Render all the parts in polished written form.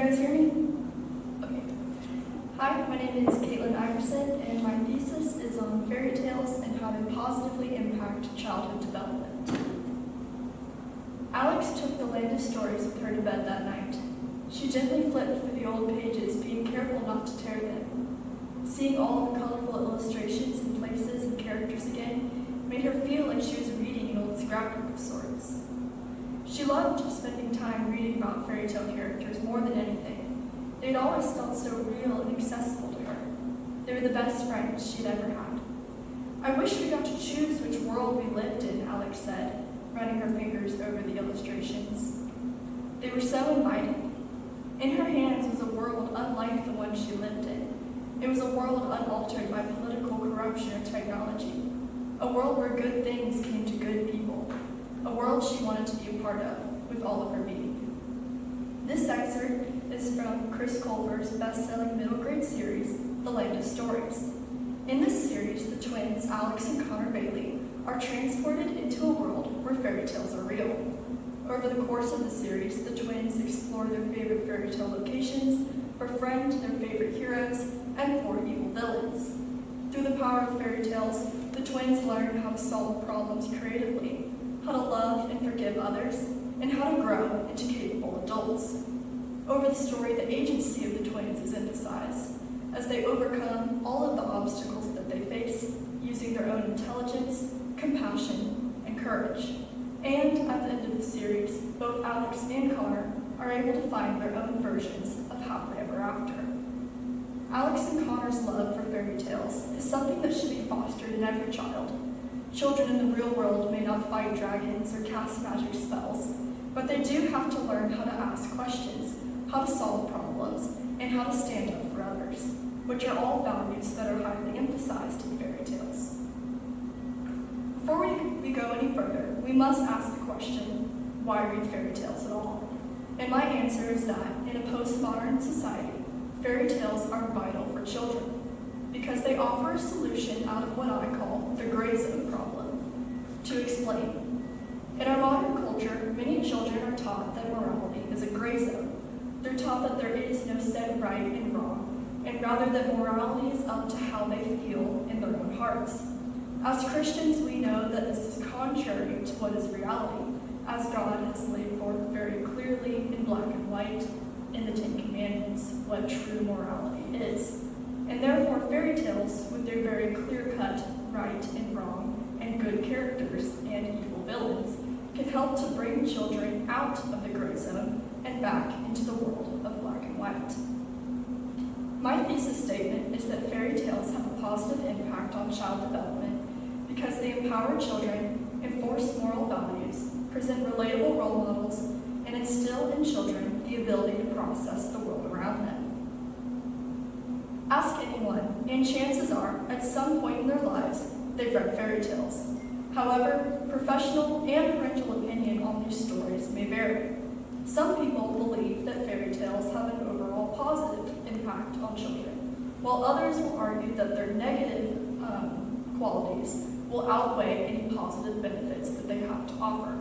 guys hear me? Okay. Hi, my name is Caitlin Iverson, and my thesis is on fairy tales and how they positively impact childhood development. Alex took the land of stories with her to bed that night. She gently flipped through the old pages, being careful not to tear them. Seeing all the colorful illustrations and places and characters again made her feel like she was reading an old scrapbook of sorts. She loved spending time reading about fairy tale characters more than anything. They'd always felt so real and accessible to her. They were the best friends she'd ever had. "I wish we got to choose which world we lived in," Alex said, running her fingers over the illustrations. They were so inviting. In her hands was a world unlike the one she lived in. It was a world unaltered by political corruption or technology. A world where good things came to good people. A world she wanted to be a part of, with all of her being. This excerpt is from Chris Culver's best-selling middle grade series, The Land of Stories. In this series, the twins, Alex and Connor Bailey, are transported into a world where fairy tales are real. Over the course of the series, the twins explore their favorite fairy tale locations, befriend their favorite heroes, and thwart evil villains. Through the power of fairy tales, the twins learn how to solve problems creatively, how to love and forgive others, and how to grow into capable adults. Over the story, the agency of the twins is emphasized, as they overcome all of the obstacles that they face, using their own intelligence, compassion, and courage. And at the end of the series, both Alex and Connor are able to find their own versions of happily ever after. Alex and Connor's love for fairy tales is something that should be fostered in every child. Children in the real world may not fight dragons or cast magic spells, but they do have to learn how to ask questions, how to solve problems, and how to stand up for others, which are all values that are highly emphasized in fairy tales. Before we go any further, we must ask the question, why read fairy tales at all? And my answer is that in a postmodern society, fairy tales are vital for children because they offer a solution out of what I call the gray zone problem. To explain, in our modern culture, many children are taught that morality is a gray zone. They're taught that there is no set right and wrong, and rather that morality is up to how they feel in their own hearts. As Christians, we know that this is contrary to what is reality, as God has laid forth very clearly in black and white in the Ten Commandments what true morality is. And therefore, fairy tales, with their very clear-cut right and wrong, and good characters and evil villains, can help to bring children out of the gray zone and back into the world of black and white. My thesis statement is that fairy tales have a positive impact on child development because they empower children, enforce moral values, present relatable role models, and instill in children the ability to process the world around them. Ask anyone, and chances are, at some point in their lives, they've read fairy tales. However, professional and parental opinion on these stories may vary. Some people believe that fairy tales have an overall positive impact on children, while others will argue that their negative qualities will outweigh any positive benefits that they have to offer.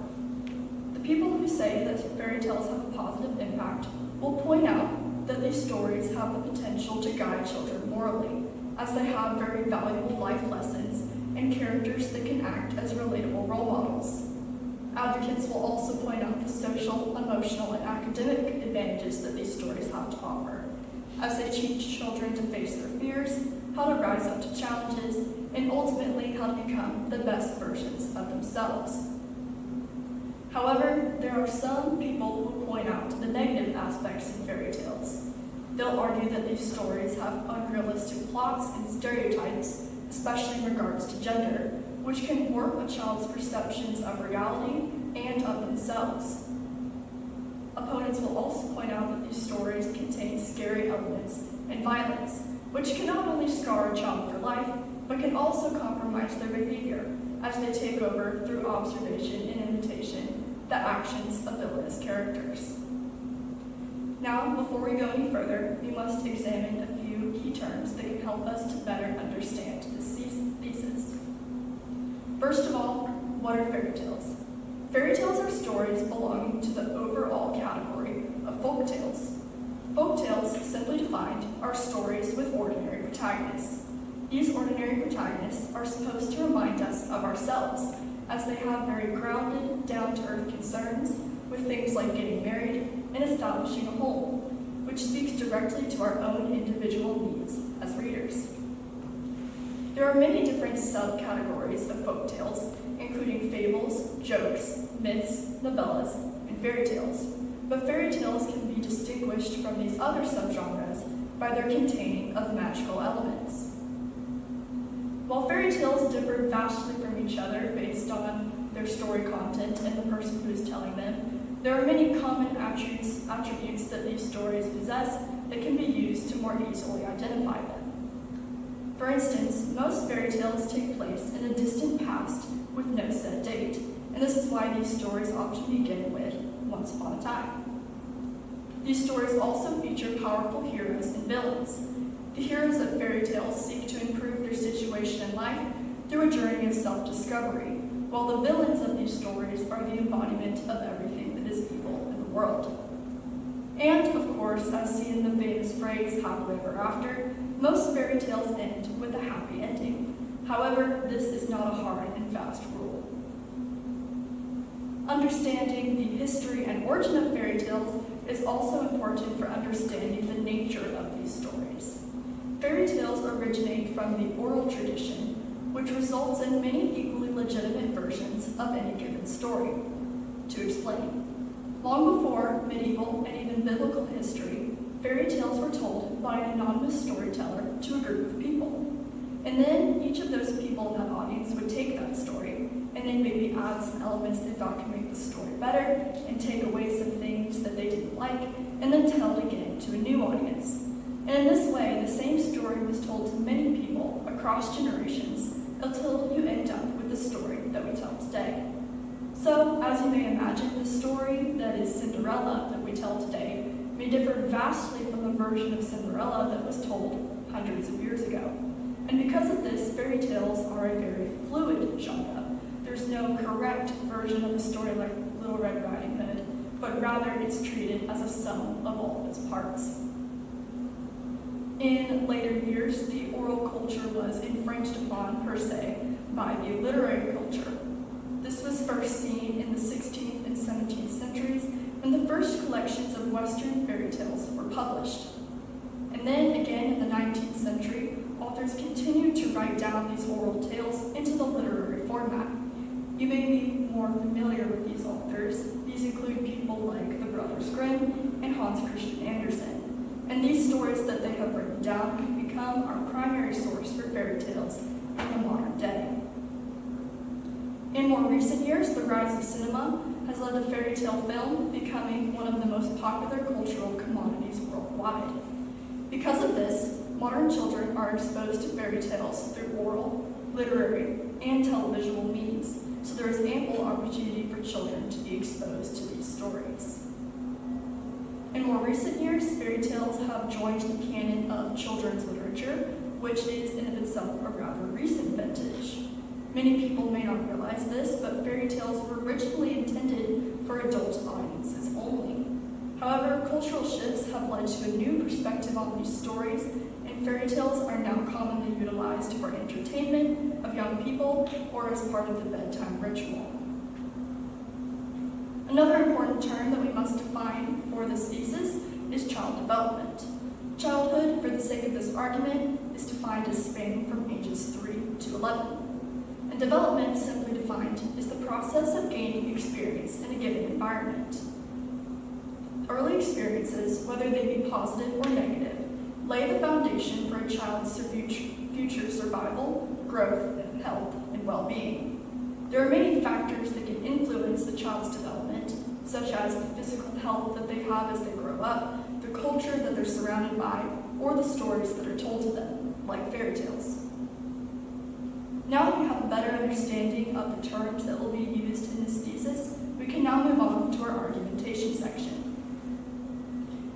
The people who say that fairy tales have a positive impact will point out that these stories have the potential to guide children morally, as they have very valuable life lessons and characters that can act as relatable role models. Advocates will also point out the social, emotional, and academic advantages that these stories have to offer, as they teach children to face their fears, how to rise up to challenges, and ultimately how to become the best versions of themselves. However, there are some people who point out the negative aspects in fairy tales. They'll argue that these stories have unrealistic plots and stereotypes, especially in regards to gender, which can warp a child's perceptions of reality and of themselves. Opponents will also point out that these stories contain scary elements and violence, which can not only scar a child for life, but can also compromise their behavior as they take over through observation and imitation the actions of villainous characters. Now, before we go any further, we must examine a few key terms that can help us to better understand this thesis. First of all, what are fairy tales? Fairy tales are stories belonging to the overall category of folk tales. Folktales, simply defined, are stories with ordinary protagonists. These ordinary protagonists are supposed to remind us of ourselves, as they have very grounded, down-to-earth concerns with things like getting married and establishing a home, which speaks directly to our own individual needs as readers. There are many different subcategories of folktales, including fables, jokes, myths, novellas, and fairy tales. But fairy tales can be distinguished from these other subgenres by their containing of magical elements. While fairy tales differ vastly from each other based on their story content and the person who is telling them, there are many common attributes that these stories possess that can be used to more easily identify them. For instance, most fairy tales take place in a distant past with no set date, and this is why these stories often begin with "once upon a time." These stories also feature powerful heroes and villains. The heroes of fairy tales seek to improve their situation in life through a journey of self-discovery, while the villains of these stories are the embodiment of everything that is evil in the world. And, of course, as seen in the famous phrase, happily ever after, most fairy tales end with a happy ending. However, this is not a hard and fast rule. Understanding the history and origin of fairy tales is also important for understanding the nature of these stories. Fairy tales originate from the oral tradition, which results in many equally legitimate versions of any given story. To explain, long before medieval and even biblical history, fairy tales were told by an anonymous storyteller to a group of people. And then each of those people in that audience would take that story and then maybe add some elements they thought could make the story better and take away some things that they didn't like and then tell it again to a new audience. And in this way, the same story was told to many people across generations until you end up with the story that we tell today. So, as you may imagine, the story that is Cinderella that we tell today may differ vastly from the version of Cinderella that was told hundreds of years ago. And because of this, fairy tales are a very fluid genre. There's no correct version of a story like Little Red Riding Hood, but rather it's treated as a sum of all of its parts. In later years, the oral culture was infringed upon, per se, by the literary culture. This was first seen in the 16th and 17th centuries, when the first collections of Western fairy tales were published. And then again in the 19th century, authors continued to write down these oral tales into the literary format. You may be more familiar with these authors. These include people like the Brothers Grimm and Hans Christian Andersen. And these stories that they have written down have become our primary source for fairy tales in the modern day. In more recent years, the rise of cinema has led to fairy tale film becoming one of the most popular cultural commodities worldwide. Because of this, modern children are exposed to fairy tales through oral, literary, and televisual means, so there is ample opportunity for children to be exposed to these stories. In more recent years, fairy tales have joined the canon of children's literature, which is in of itself a rather recent vintage. Many people may not realize this, but fairy tales were originally intended for adult audiences only. However, cultural shifts have led to a new perspective on these stories, and fairy tales are now commonly utilized for entertainment of young people or as part of the bedtime ritual. Another important term that we must define for this thesis is child development. Childhood, for the sake of this argument, is defined as spanning from ages 3 to 11. And development, simply defined, is the process of gaining experience in a given environment. Early experiences, whether they be positive or negative, lay the foundation for a child's future survival, growth, health, and well-being. There are many factors that can influence the child's development, such as the physical health that they have as they grow up, the culture that they're surrounded by, or the stories that are told to them, like fairy tales. Now that we have a better understanding of the terms that will be used in this thesis, we can now move on to our argumentation section.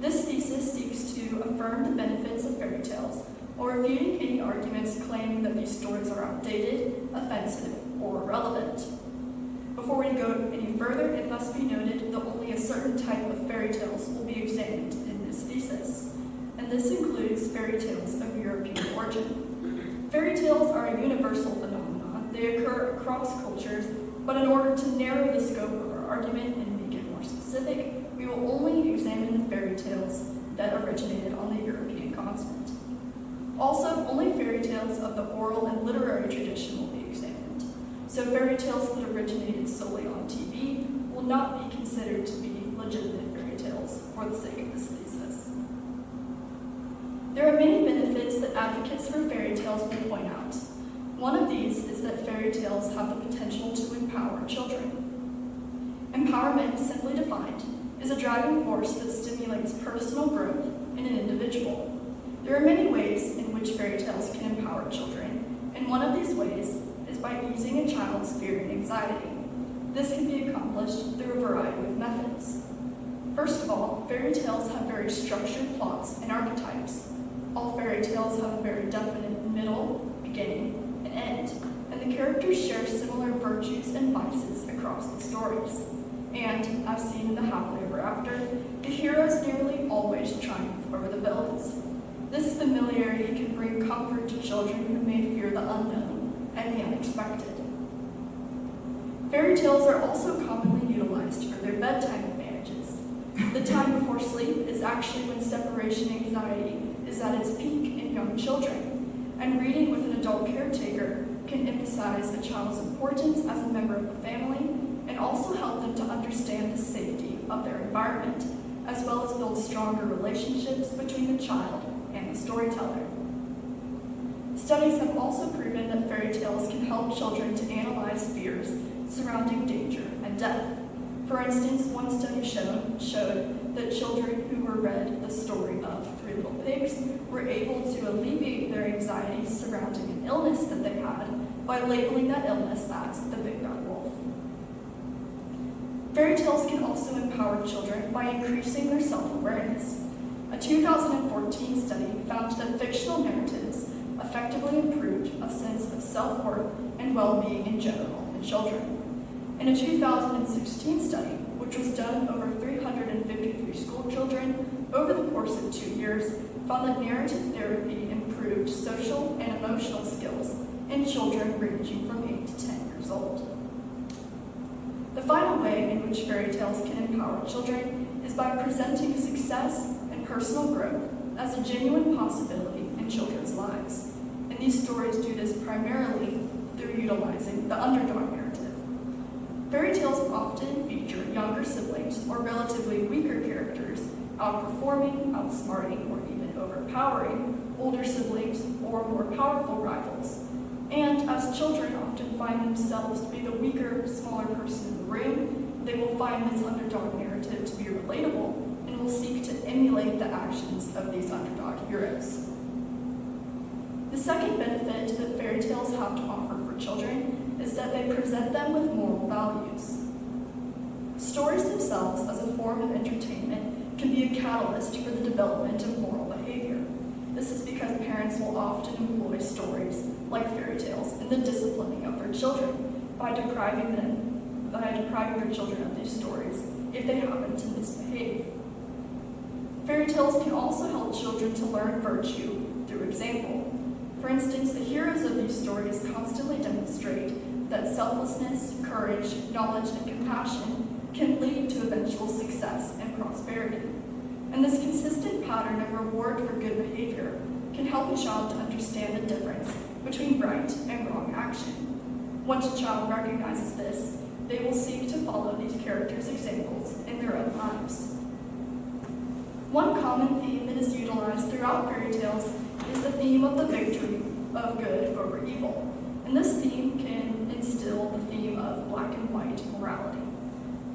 This thesis seeks to affirm the benefits of fairy tales, or refuting any arguments claiming that these stories are outdated, offensive, or irrelevant. Before we go any further, it must be noted that only a certain type of fairy tales will be examined in his thesis, and this includes fairy tales of European origin. Fairy tales are a universal phenomenon. They occur across cultures, but in order to narrow the scope of our argument and make it more specific, we will only examine the fairy tales that originated on the European continent. Also, only fairy tales of the oral and literary tradition will be examined. So fairy tales that originated solely on TV will not be considered to be legitimate fairy tales for the sake of this thesis. There are many benefits that advocates for fairy tales will point out. One of these is that fairy tales have the potential to empower children. Empowerment, simply defined, is a driving force that stimulates personal growth in an individual. There are many ways in which fairy tales can empower children, and one of these ways is by easing a child's fear and anxiety. This can be accomplished through a variety of methods. First of all, fairy tales have very structured plots and archetypes. All fairy tales have a very definite middle, beginning, and end, and the characters share similar virtues and vices across the stories. And, as seen in the Happily Ever After, the heroes nearly always triumph over the villains. This familiarity can bring comfort to children who may fear the unknown and the unexpected. Fairy tales are also commonly utilized for their bedtime advantages. The time before sleep is actually when separation anxiety is at its peak in young children, and reading with an adult caretaker can emphasize a child's importance as a member of the family and also help them to understand the safety of their environment, as well as build stronger relationships between the child and the storyteller. Studies have also proven that fairy tales can help children to analyze fears surrounding danger and death. For instance, one study showed that children who were read the story of Three Little Pigs were able to alleviate their anxiety surrounding an illness that they had by labeling that illness as the Big Bad Wolf. Fairy tales can also empower children by increasing their self-awareness. A 2014 study found that fictional narratives effectively improved a sense of self-worth and well-being in general in children. In a 2016 study, which was done over 353 school children over the course of 2 years, found that narrative therapy improved social and emotional skills in children ranging from 8 to 10 years old. The final way in which fairy tales can empower children is by presenting success and personal growth as a genuine possibility in children's lives. And these stories do this primarily through utilizing the underdog narrative. Fairy tales often feature younger siblings or relatively weaker characters outperforming, outsmarting, or even overpowering older siblings or more powerful rivals. And as children often find themselves to be the weaker, smaller person in the room, they will find this underdog narrative to be relatable and will seek to emulate the actions of these underdog heroes. The second benefit that fairy tales have to offer for children is that they present them with moral values. Stories themselves, as a form of entertainment, can be a catalyst for the development of moral behavior. This is because parents will often employ stories, like fairy tales, in the disciplining of their children by depriving their children of these stories if they happen to misbehave. Fairy tales can also help children to learn virtue through example. For instance, the heroes of these stories constantly demonstrate that selflessness, courage, knowledge, and compassion can lead to eventual success and prosperity. And this consistent pattern of reward for good behavior can help a child to understand the difference between right and wrong action. Once a child recognizes this, they will seek to follow these characters' examples in their own lives. One common theme that is utilized throughout fairy tales is the theme of the victory of good over evil. And this theme can instill the theme of black and white morality.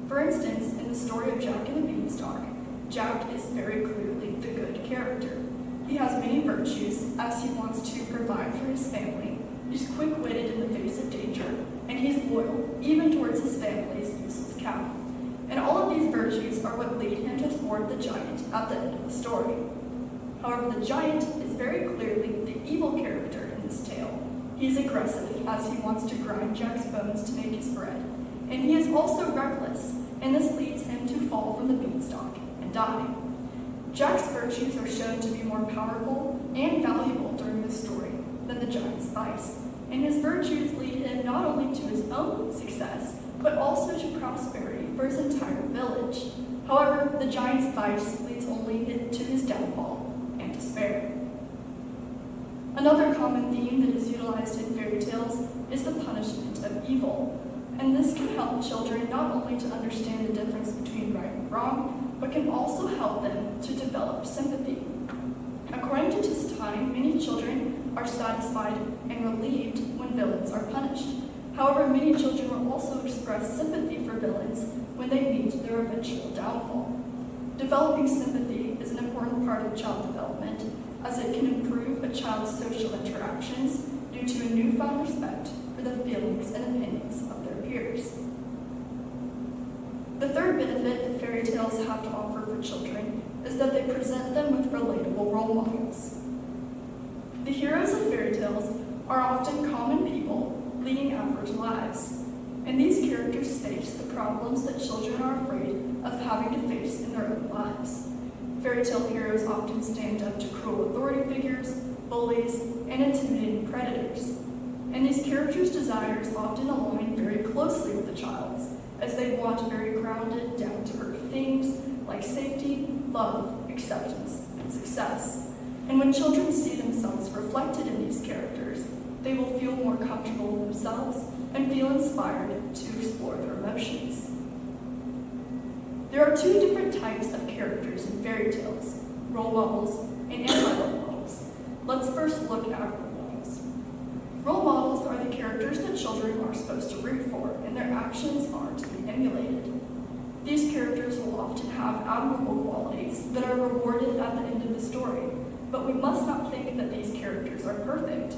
For instance, in the story of Jack and the Beanstalk, Jack is very clearly the good character. He has many virtues as he wants to provide for his family. He's quick-witted in the face of danger, and he's loyal, even towards his family's useless cow. And all of these virtues are what lead him to thwart the giant at the end of the story. However, the giant is very clearly the evil character in this tale. He's aggressive as he wants to grind Jack's bones to make his bread. And he is also reckless, and this leads him to fall from the beanstalk and die. Jack's virtues are shown to be more powerful and valuable during this story than the giant's vice, and his virtues lead him not only to his own success, but also to prosperity for his entire village. However, the giant's vice leads only to his downfall and despair. Another common theme that is utilized in fairy tales is the punishment of evil, and this can help children not only to understand the difference between right and wrong, but can also help them to develop sympathy. According to this time, many children are satisfied and relieved when villains are punished. However, many children will also express sympathy for villains when they meet their eventual downfall. Developing sympathy is an important part of child development, as it can improve a child's social interactions due to a newfound respect for the feelings and opinions of their peers. The third benefit that fairy tales have to offer for children is that they present them with relatable role models. The heroes of fairy tales are often common people leading average lives, and these characters face the problems that children are afraid of having to face in their own lives. Fairy tale heroes often stand up to cruel authority figures, bullies, and intimidating predators, and these characters' desires often align very closely with the child's, as they want very grounded, down-to-earth things like safety, love, acceptance, and success. And when children see themselves reflected in these characters, they will feel more comfortable in themselves and feel inspired to explore their emotions. There are two different types of characters in fairy tales, role models and anti-role models. Let's first look at role models. Role models are the characters that children are supposed to root for, and their actions are to be emulated. These characters will often have admirable qualities that are rewarded at the end of the story, but we must not think that these characters are perfect.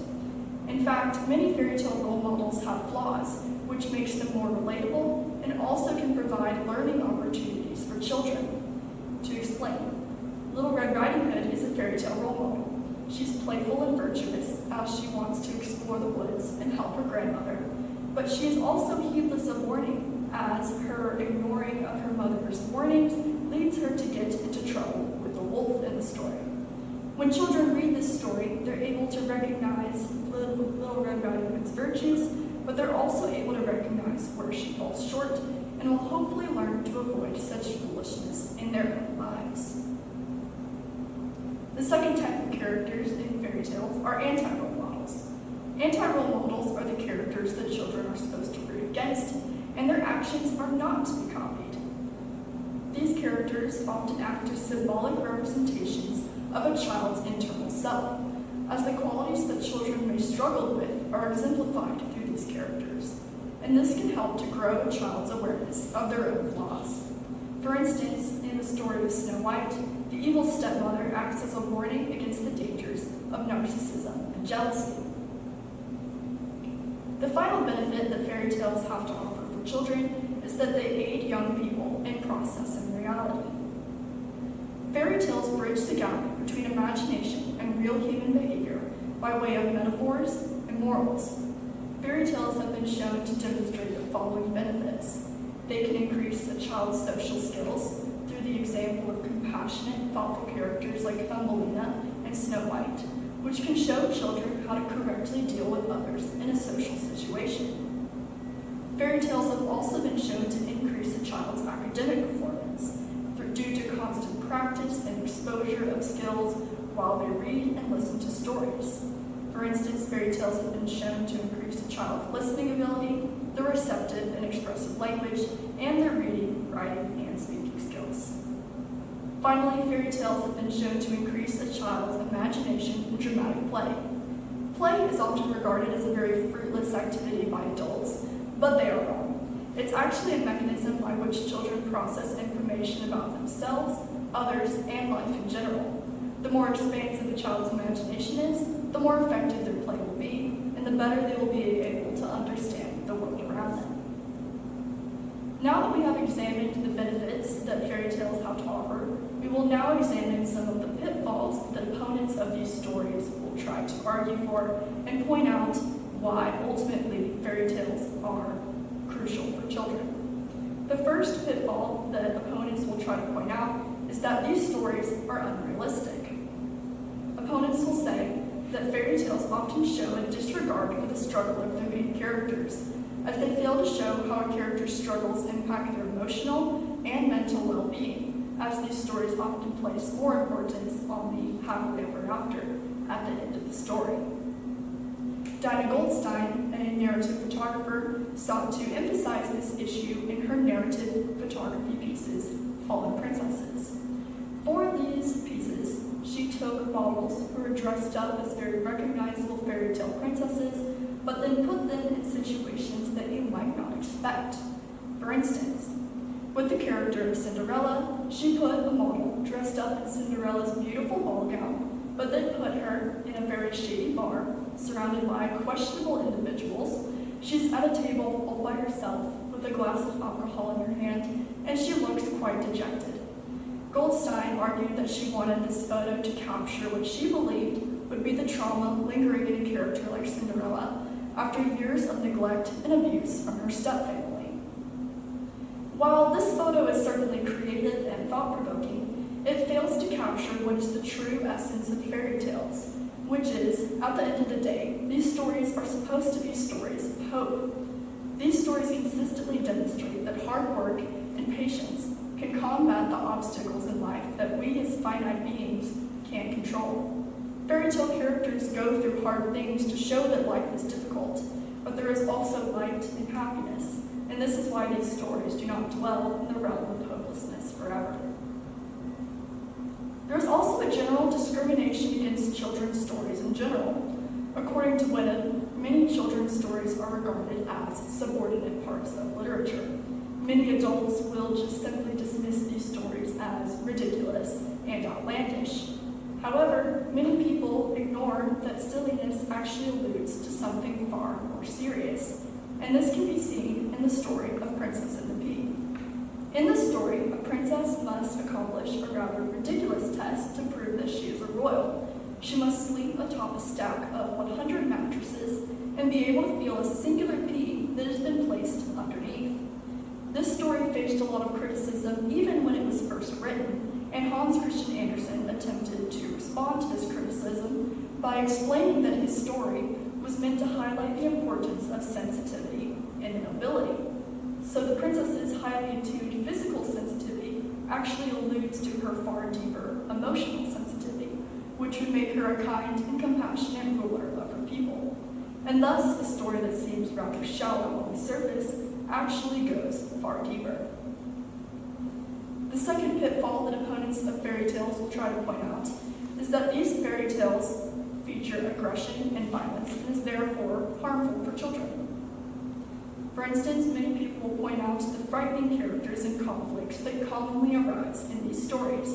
In fact, many fairy tale role models have flaws, which makes them more relatable and also can provide learning opportunities for children. To explain, Little Red Riding Hood is a fairy tale role model. She's playful and virtuous as she wants to explore the woods and help her grandmother, but she is also heedless of warning, as her ignoring of her mother's warnings leads her to get into trouble with the wolf in the story. When children read this story, they're able to recognize Little Red Riding Hood's virtues, but they're also able to recognize where she falls short and will hopefully learn to avoid such foolishness in their own lives. The second type of characters in fairy tales are anti-role models. Anti-role models are the characters that children are supposed to root against, and their actions are not to be copied. These characters often act as symbolic representations of a child's internal self, as the qualities that children may struggle with are exemplified through these characters, and this can help to grow a child's awareness of their own flaws. For instance, in the story of Snow White, the evil stepmother acts as a warning against the dangers of narcissism and jealousy. The final benefit that fairy tales have to offer for children is that they aid young people in processing reality. Fairy tales bridge the gap between imagination and real human behavior by way of metaphors and morals. Fairy tales have been shown to demonstrate the following benefits. They can increase a child's social skills through the example of compassionate, thoughtful characters like Thumbelina and Snow White, which can show children how to correctly deal with others in a social situation. Fairy tales have also been shown to increase a child's academic performance due to constant practice and exposure of skills while they read and listen to stories. For instance, fairy tales have been shown to increase a child's listening ability, their receptive and expressive language, and their reading, writing, and speaking skills. Finally, fairy tales have been shown to increase a child's imagination and dramatic play. Play is often regarded as a very fruitless activity by adults, but they are wrong. It's actually a mechanism by which children process information about themselves, others, and life in general. The more expansive a child's imagination is, the more effective their play will be, and the better they will be able to understand the world around them. Now that we have examined the benefits that fairy tales have to offer, we will now examine some of the pitfalls that opponents of these stories will try to argue for and point out why ultimately fairy tales are crucial for children. The first pitfall that opponents will try to point out is that these stories are unrealistic. Opponents will say that fairy tales often show a disregard for the struggle of their main characters, as they fail to show how a character's struggles impact their emotional and mental well-being, as these stories often place more importance on the happily ever after at the end of the story. Dinah Goldstein, a narrative photographer, sought to emphasize this issue in her narrative photography pieces, Fallen Princesses. For these pieces, she took models who were dressed up as very recognizable fairy tale princesses, but then put them in situations that you might not expect. For instance, with the character of Cinderella, she put a model dressed up in Cinderella's beautiful ball gown, but then put her in a very shady bar, surrounded by questionable individuals. She's at a table all by herself with a glass of alcohol in her hand, and she looks quite dejected. Goldstein argued that she wanted this photo to capture what she believed would be the trauma lingering in a character like Cinderella after years of neglect and abuse from her stepfamily. While this photo is certainly creative and thought-provoking, it fails to capture what is the true essence of fairy tales, which is, at the end of the day, these stories are supposed to be stories of hope. These stories consistently demonstrate that hard work and patience can combat the obstacles in life that we as finite beings can't control. Fairy tale characters go through hard things to show that life is difficult, but there is also light and happiness, and this is why these stories do not dwell in the realm of hopelessness forever. There is also a general discrimination against children's stories in general. According to Wenham, many children's stories are regarded as subordinate parts of literature. Many adults will just simply dismiss these stories as ridiculous and outlandish. However, many people ignore that silliness actually alludes to something far more serious, and this can be seen in the story of Princess and the Pea. In this story, a princess must accomplish a rather ridiculous test to prove that she is a royal. She must sleep atop a stack of 100 mattresses and be able to feel a singular pea that has been placed underneath. This story faced a lot of criticism even when it was first written, and Hans Christian Andersen attempted to respond to this criticism by explaining that his story was meant to highlight the importance of sensitivity and nobility. So the princess's highly attuned physical sensitivity actually alludes to her far deeper emotional sensitivity, which would make her a kind and compassionate ruler of her people. And thus, a story that seems rather shallow on the surface actually goes far deeper. The second pitfall that opponents of fairy tales will try to point out is that these fairy tales feature aggression and violence and is therefore harmful for children. For instance, many people will point out the frightening characters and conflicts that commonly arise in these stories.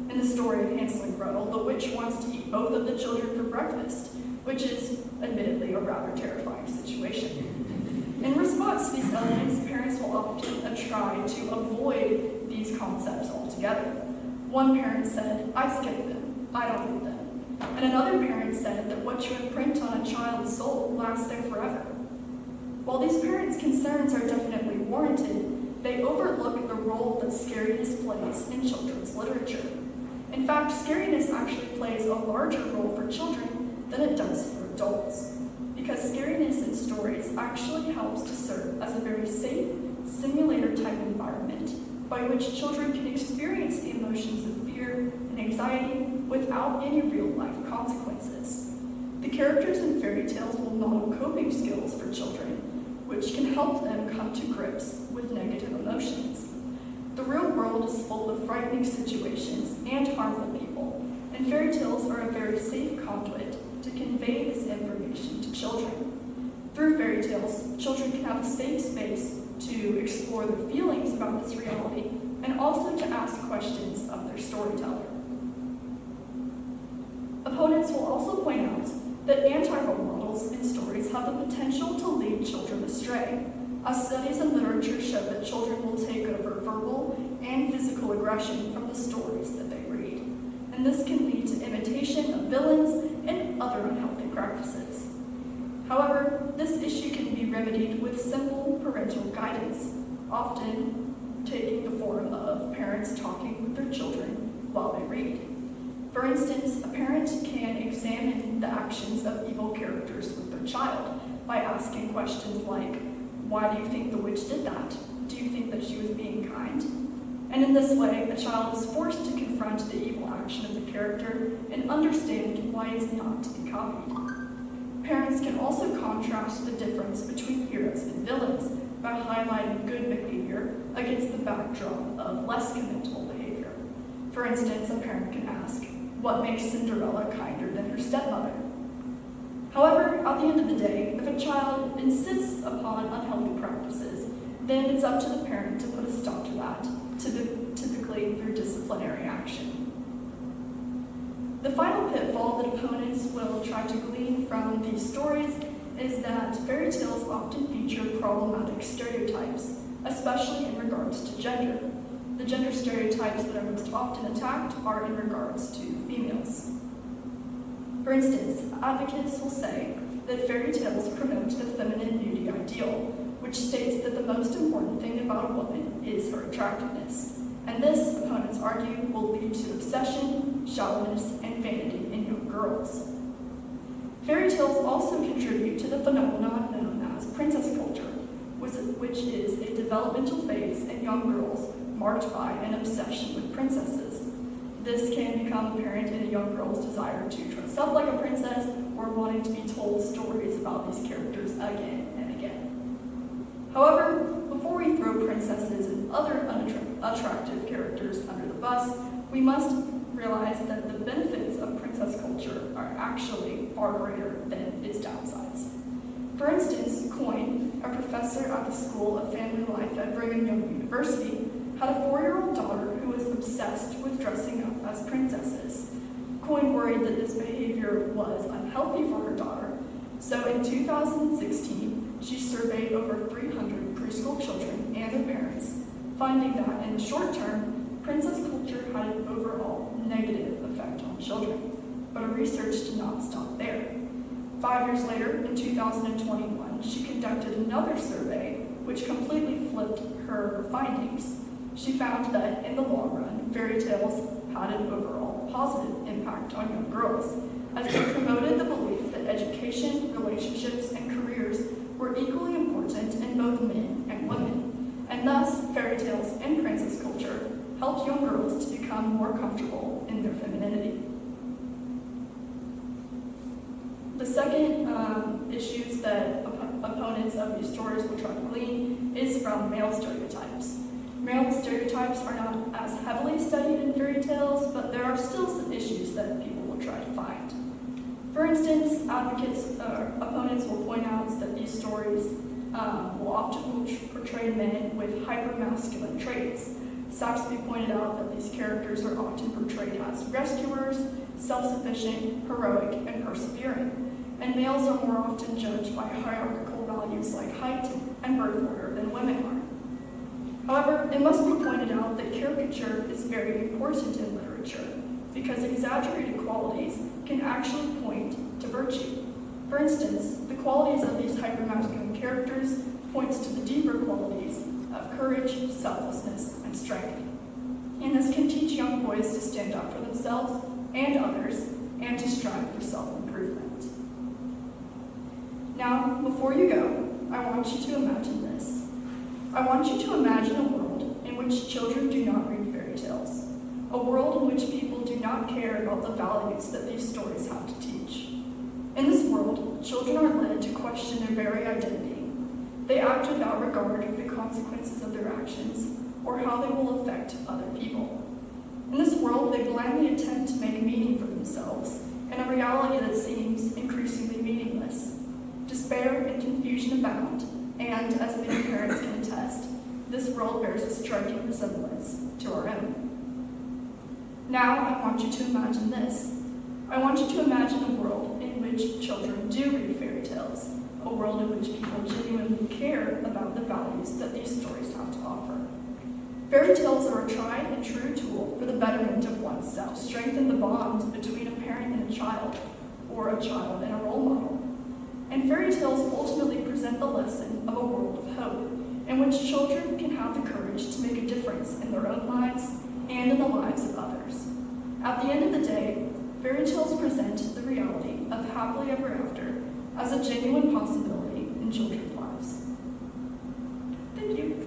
In the story of Hansel and Gretel, the witch wants to eat both of the children for breakfast, which is admittedly a rather terrifying situation. In response to these elements, parents will often try to avoid these concepts altogether. One parent said, "I skip them, I don't read them." And another parent said that what you imprint on a child's soul lasts there forever. While these parents' concerns are definitely warranted, they overlook the role that scariness plays in children's literature. In fact, scariness actually plays a larger role for children than it does for adults, because scariness in stories actually helps to serve as a very safe, simulator-type environment by which children can experience the emotions of fear and anxiety without any real-life consequences. The characters in fairy tales will model coping skills for children, which can help them come to grips with negative emotions. The real world is full of frightening situations and harmful people, and fairy tales are a very safe conduit to convey this information to children. Through fairy tales, children can have a safe space to explore their feelings about this reality and also to ask questions of their storyteller. Opponents will also point out that anti-role models in stories have the potential to lead children astray, as studies in literature show that children will take over verbal and physical aggression from the stories that they read, and this can lead to imitation of villains and other unhealthy practices. However, this issue can be remedied with simple parental guidance, often taking the form of parents talking with their children while they read. For instance, a parent can examine the actions of evil characters with their child by asking questions like, why do you think the witch did that? Do you think that she was being kind? And in this way, a child is forced to confront the evil action of the character and understand why it's not to be copied. Parents can also contrast the difference between heroes and villains by highlighting good behavior against the backdrop of less commendable behavior. For instance, a parent can ask, what makes Cinderella kinder than her stepmother? However, at the end of the day, if a child insists upon unhealthy practices, then it's up to the parent to put a stop to that, typically through disciplinary action. The final pitfall that opponents will try to glean from these stories is that fairy tales often feature problematic stereotypes, especially in regards to gender. The gender stereotypes that are most often attacked are in regards to females. For instance, advocates will say that fairy tales promote the feminine beauty ideal, which states that the most important thing about a woman is her attractiveness. And this, opponents argue, will lead to obsession, shallowness, and vanity in young girls. Fairy tales also contribute to the phenomenon known as princess culture, which is a developmental phase in young girls marked by an obsession with princesses. This can become apparent in a young girl's desire to dress up like a princess or wanting to be told stories about these characters again and again. However, before we throw princesses and other unattractive characters under the bus, we must realize that the benefits of princess culture are actually far greater than its downsides. For instance, Coyne, a professor at the School of Family Life at Brigham Young University, had a 4-year-old daughter who was obsessed with dressing up as princesses. Coyne worried that this behavior was unhealthy for her daughter, so in 2016, she surveyed over 300 preschool children and their parents, finding that in the short term, princess culture had an overall negative effect on children. But her research did not stop there. 5 years later, in 2021, she conducted another survey which completely flipped her findings. She found that in the long run, fairy tales had an overall positive impact on young girls, as they promoted the belief that education, relationships, and careers were equally important in both men and women, and thus fairy tales and princess culture helped young girls to become more comfortable in their femininity. The second issues that opponents of these stories will try to glean is from male stereotypes. Male stereotypes are not as heavily studied in fairy tales, but there are still some issues that people will try to find. For instance, opponents will point out that these stories will often portray men with hyper-masculine traits. Saxby pointed out that these characters are often portrayed as rescuers, self-sufficient, heroic, and persevering, and males are more often judged by hierarchical values like height and birth order than women are. However, it must be pointed out that caricature is very important in literature because exaggerated qualities can actually point to virtue. For instance, the qualities of these hypermasculine characters points to the deeper qualities of courage, selflessness, and strength. And this can teach young boys to stand up for themselves and others and to strive for self-improvement. Now, before you go, I want you to imagine this. I want you to imagine a world in which children do not read fairy tales, a world in which people do not care about the values that these stories have to teach. In this world, children are led to question their very identity. They act without regard for the consequences of their actions or how they will affect other people. In this world, they blindly attempt to make meaning for themselves in a reality that seems increasingly meaningless. Despair and confusion abound, and as many parents can attest, this world bears a striking resemblance to our own. Now I want you to imagine this. I want you to imagine a world in which children do read fairy tales, a world in which people genuinely care about the values that these stories have to offer. Fairy tales are a tried and true tool for the betterment of oneself, to strengthen the bond between a parent and a child, or a child and a role model. And fairy tales ultimately present the lesson of a world of hope, in which children can have the courage to make a difference in their own lives and in the lives of others. At the end of the day, fairy tales present the reality of happily ever after as a genuine possibility in children's lives. Thank you.